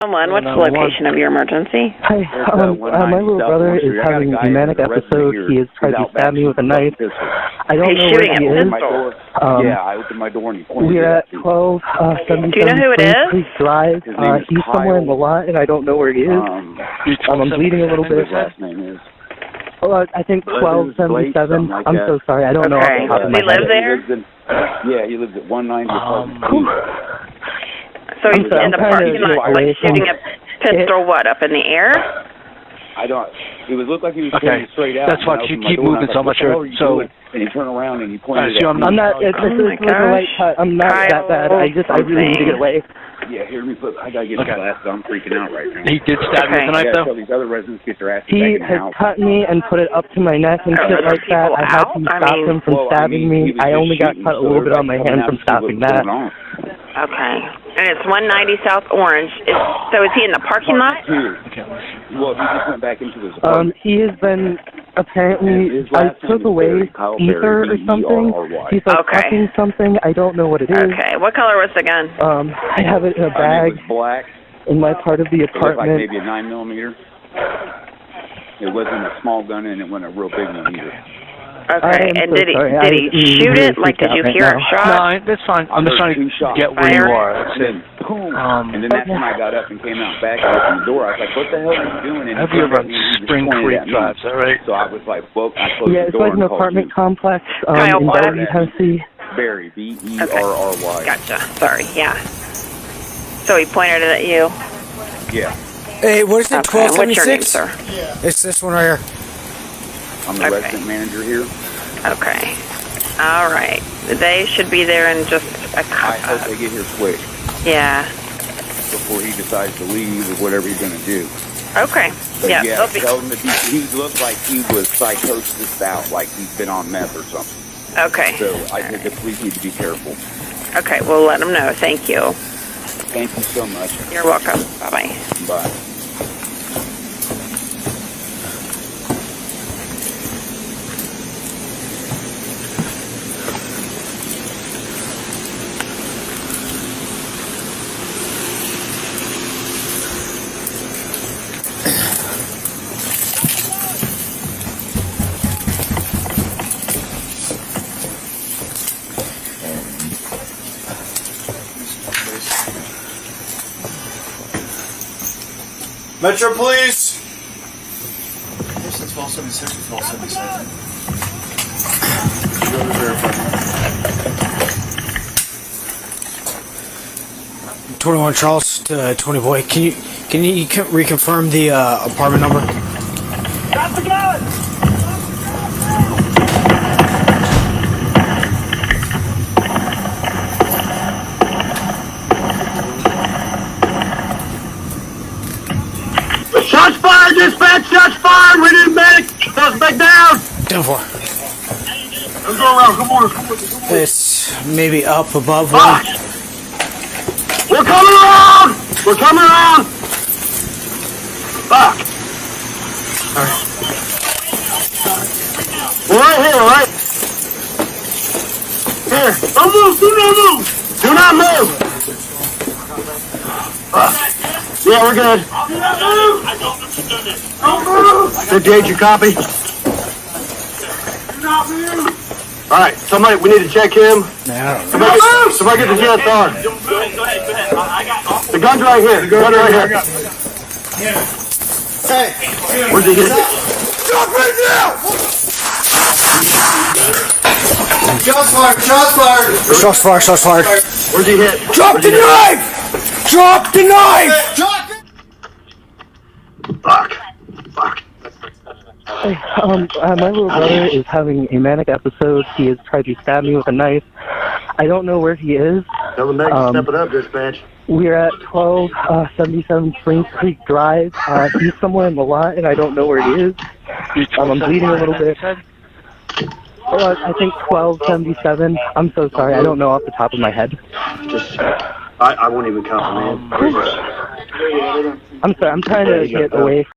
What's the location of your emergency? Hi, my little brother is having a manic episode. He has tried to stab me with a knife. I don't know where he is. Yeah, I opened my door and he pointed We're at 1277 Do you know who it is? Creek Drive. He's somewhere in the lot, and I don't know where he is. I'm bleeding a little bit. I think 1277. I'm so sorry. I don't know. Okay. Does he live there? Yeah, he lives at 190. So he's in the parking lot, like shooting a pistol, what, up in the air? I don't. It would look like he was pointing straight out. That's why you keep moving so much. So, and you turn around and you pointed. I'm not. This is like a light cut. I'm not that bad. I really need to get away. Yeah, here, let me put. I gotta get my glasses. I'm freaking out right now. He did stab you with a knife, though. So these other residents get their asses He has cut me and put it up to my neck and shit like that. I had to stop him from stabbing me. I only got cut a little bit on my hand from stopping that. Okay. And it's 190 South Orange. So is he in the parking lot? Well, he just went back into his apartment. He has been apparently. I took away ether or something. He's like fucking something. I don't know what it is. Okay. What color was the gun? I have it in a bag. It was black. In my part of the apartment. It looked like maybe a 9mm. It wasn't a small gun and it wasn't a real big one either. Okay, and did he shoot it? Like, did you hear a shot? No, that's fine. I'm just trying to get where you are. That's it. Boom. And then that's when I got up and came out back and opened the door. I was like, what the hell are you doing? And have you ever on Spring Creek Drive, is that right? So I was like, well, I closed the door. Yeah, it's like an apartment complex in Berry, Tennessee. Berry, B-E-R-R-Y. Gotcha. Sorry, yeah. So he pointed it at you? Yeah. Hey, what is it, 1276? What's your name, sir? It's this one right here. I'm the resident manager here. Okay. All right. They should be there in just a couple. I hope they get here quick. Yeah. Before he decides to leave or whatever he's going to do. Okay. But yeah. Tell him that he looked like he was psychosis out, like he's been on meth or something. Okay. So I think the police need to be careful. Okay, we'll let them know. Thank you. Thank you so much. You're welcome. Bye-bye. Bye. Metro Police! This is 1276 or 1277. Go to verify. 21 Charles to 20 Boy. Can you reconfirm the apartment number? Got the gun! Shots fired, dispatch! Shots fired! We need medic! Suspect down! 10-4. Let's go around. Come on. It's maybe up above one. We're coming around! We're coming around! Fuck! Alright. We're right here, alright? Here. Don't move! Do not move! Do not move! Yeah, we're good. Do not move! I don't know what you've done it. Don't move! 58, you copy? Do not move! Alright, somebody, we need to check him. Somebody get the GSR. Go ahead. I got the gun's right here. The gun's right here. Hey! Where's he hit? Stop right now! Shots fired. Where's he hit? Drop the knife! Drop the knife! Fuck. Hey, my little brother is having a manic episode. He has tried to stab me with a knife. I don't know where he is. Tell the medic to step it up, dispatch. We're at 1277 Spring Creek Drive. He's somewhere in the lot, and I don't know where he is. I'm bleeding a little bit. I think 1277. I'm so sorry. I don't know off the top of my head. I won't even comprehend. I'm sorry. I'm trying to get away.